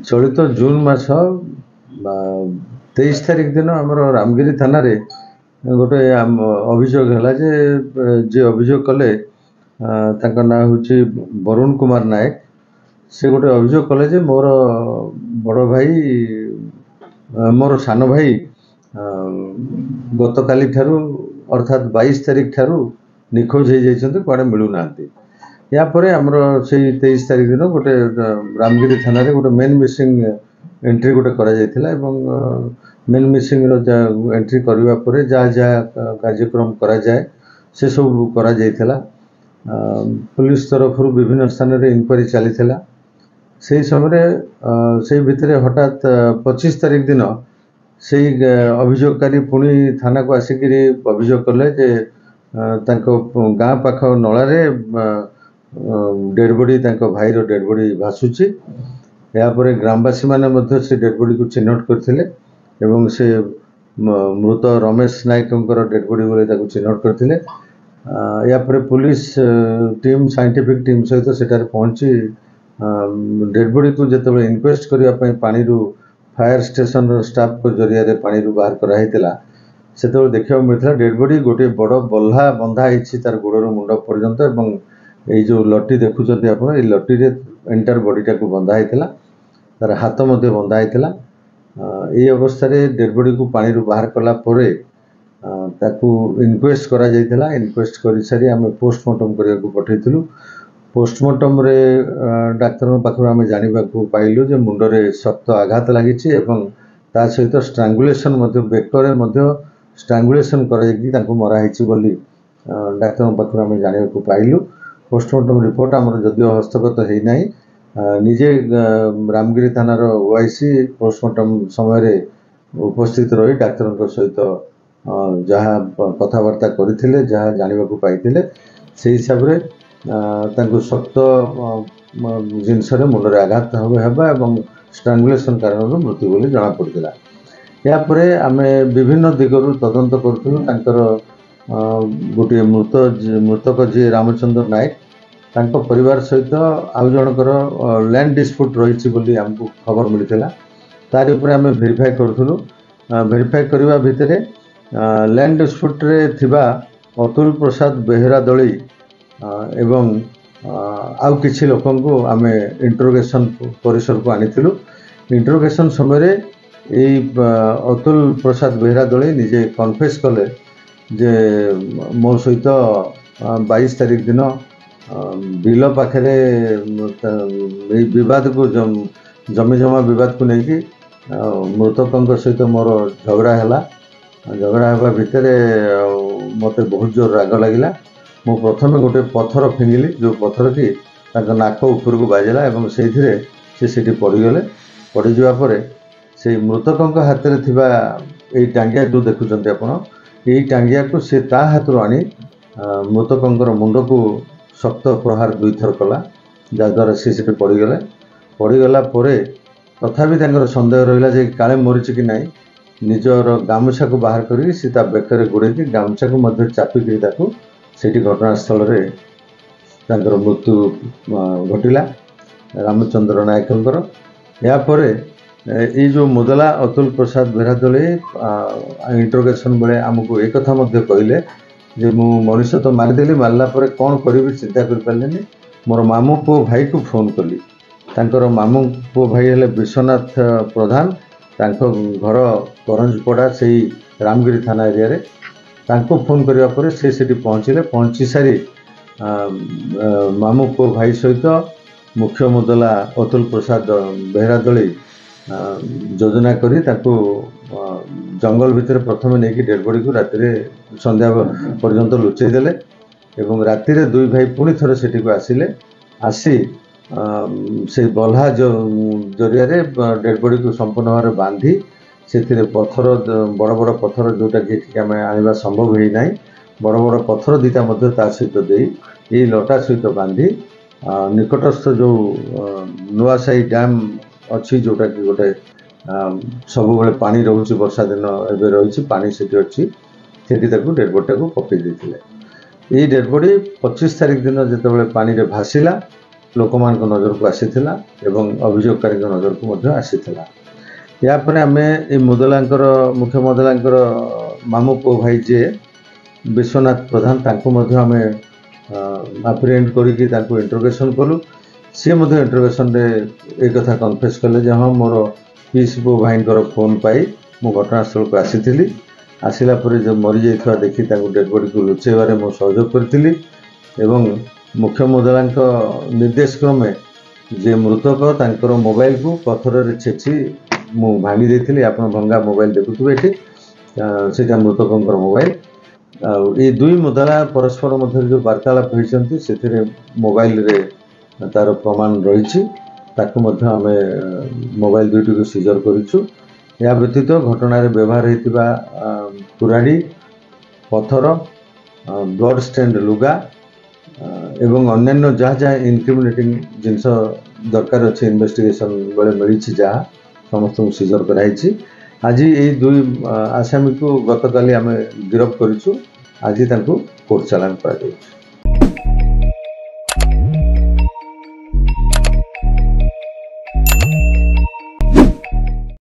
चलित जून मास 23 तारिख दिन आमर रामगिरी थाना रे गोटे अभियोग है जे अभियोग कले ना हूँ वरुण कुमार नायक से गोटे अभियोग कले जे मोर बड़ भाई मोर सान भाई गत काली ठारू अर्थात 22 तारिख ठारू निखोज हो जाइछन्ते कुआडे मिलू नांती। यापर आमर से 23 तारिख दिन गोटे रामगिरी थाना रे गोटे मेन मिसिंग एंट्री गोटे करा जायथिला एवं मेन मिसिंग एंट्री करबा परे जहाँ जहाँ कार्यक्रम करा जाए से सब करा जायथिला। पुलिस तरफ विभिन्न स्थान रे इंक्वायरी चलीथिला। से समय से भितर हठात 25 तारिख दिन से अभियोगकारी पुणी थाना को आसिक अभियोग कले जे गाँ पाख नलारे डेड बॉडी भाई डेड बॉडी भासुची। यापर ग्रामवासी मैंने से डेड बॉडी को चिन्हट करते एवं से मृत रमेश नायक डेड बॉडी बोले चिन्हट करते। यापर पुलिस टीम साइंटिफिक टीम सहित सेठारे पहुंची डेड बॉडी को जो इनक्वेस्ट करने पानी फायर स्टेशन स्टाफ को जरिया पानी बाहर कराइला से देखा मिलता डेड बॉडी गोटे बड़ बल्हा बंधा तार गोड़र मुंड पर्यंत एवं ये जो लटी देखुं आप लटी एंटायर बॉडीटा को बंधा होता तार हाथ मध्य बंधा होता। ये अवस्था डेड बॉडी को पानी बाहर कलापर इनक्वेस्ट करा जायथिला। इनक्वेस्ट कर सारी आम पोस्टमार्टम करने को पठेलु। पोस्टमार्टम रे डाक्तर पाखु आम जाना पाइलु जे मुंडरे शक्त आघात लगी ता सहित स्ट्रांगुलेशन बेकर स्ट्रांगुलेशन कर मराही बोली डाक्तर पाखु आम जाना पाइलु। पोस्टमार्टम रिपोर्ट आमर जदिव हस्तगत होना निजे रामगिरी थानार ओआईसी पोस्टमार्टम समय उपस्थित रही डाक्तर सहित जहाँ कथबार्ता करते जहाँ जानवा पाई से हिसाब से शक्त जिनस मुंडे आघात होगा स्ट्रांगुलेशन कारण मृत्यु बोली जना पड़ा। यापर आम विभिन्न दिगरू तदंत करूँ गोटे मृतक जी रामचंद्र नायक तांको परिवार सहित आउ जनकर लैंड डिस्प्यूट रही बोली आमको खबर मिलता। तार उपर आम भेरीफाई करूँ। भेरीफाई करने भितर लैंड डिस्प्यूट रे थिबा अतुल प्रसाद बेहेरा दली एवं आउ किछि लोकन को आम इंटरोगेशन परिसर को आनीथिलु। इंटरोगेशन समय अतुल प्रसाद बेहेरा दली निजे कन्फेस कले जे मो सहित 22 तारिख दिन बिल पाखे बद को जमी जमा बद को लेकिन मृतकों सहित मोर झगड़ा है भितर मत बहुत जोर राग लगे। मु प्रथम गोटे पत्थर फिंगिली जो पत्थर की नाक ऊपर को बाजिला और से पड़गले पड़जापर से मृतकों हाथ में थिबा यही टांगिया जो देखुं आप यही टांगिया को सी हाथ आनी मृतकों मुंड को शक्त प्रहार 2 थर कला जहाद्वारा सी पड़गले। पड़गला तथापि सन्देह रहा काले मरीच कि ना निजर गामुछा को बाहर कर बेकर गुड़े गामुछा को चापिक से घटनास्थल मृत्यु घटला रामचंद्र नायकर। यापर ये जो मुदला अतुल प्रसाद बेहरादली इंटरोगेशन बेले आमको एक कथा कहले जे मु मनुष्य तो मारिदेली मारला पर कौन करी चिंता कर पारे मोर मामू पु भाई को फोन कली। तांकर मामू पु भाई हेले विश्वनाथ प्रधान घर करंजपड़ा से रामगिरी थाना एरिया रे तांको फोन करने पर से पहुँचले। पहुँची सारी मामू पु भाई सहित मुख्य मुदला अतुल प्रसाद बेहेरा दली योजना करी जंगल भितर प्रथम नहीं डेड बॉडी को राति संध्या पर्यंत लुचई देले एवं राति 2 भाई पुणी थरे सेठी को आसिले। आसी से बल्हा जरिया डेड बॉडी को संपूर्ण भाव बांधी से पत्थर बड़ बड़ पत्थर जोटा कि आम आने संभव हो ना बड़ बड़ पत्थर दीटा सहित दे ये लटा सहित बांधी निकटस्थ जो नुआसाही डैम अच्छी जोटा कि गोटे सब बेले पानी रोचे वर्षा दिन एवं रही पानी से अच्छी डेड बॉडी को पकई देते। ये डेड बॉडी 25 तारिख दिन जितेबाला पानी रे भासिला लोक मान नजर को आसीथिला एवं अभियोगकारी नजर को मध्य आसीथिला। या पर आमे ए मुदलांकर मुख्य मुदलांकर मामू पो भाई जे विश्वनाथ प्रधान तांको मध्य आमे अप्रिहेंड करिकि तांको इंटरोगेशन कलु। सी मध्य इंटरोगेशन रे ए कथा कन्फेस कले जे हां मोर पीस पो भाईंकर फोन पाई मु घटनास्थल को आसीथिली। आसिला पर जो मरी जाइथवा देखि तांको डेड बॉडी को लुचेबारे मो सहयोग करथिली एवं मुख्य मुदलांक निर्देश क्रमे जे मृतक तांकर मोबाइल को पत्थर रे छेची मु भांगी देथिली। आपण भंगा मोबाइल देखुथबे एठी सेटा मृतकंकर मोबाइल। ये दुई मुदला परस्पर मध्य जो वार्तालाप होइछन्ती सेथिरे मोबाइल रे तार प्रमाण रहिछि ताकु मध्य आमे मोबाइल दुईटी को सीजर करिछु। या व्यतीत घटना रे व्यवहार हेतिबा कुराड़ी पत्थर ब्लड स्टेन्ड लुगा एवं अन्यान्य जहाँ जहाँ इनक्रिमिनेटिंग जिनस दरकार अच्छे इन्वेस्टिगेशन बेले मिली जहाँ समस्त सीजर कराई। आज ये दुई आसामी को गतकाली आम गिरफ्त करूँ। आज कोर्ट चालान कर।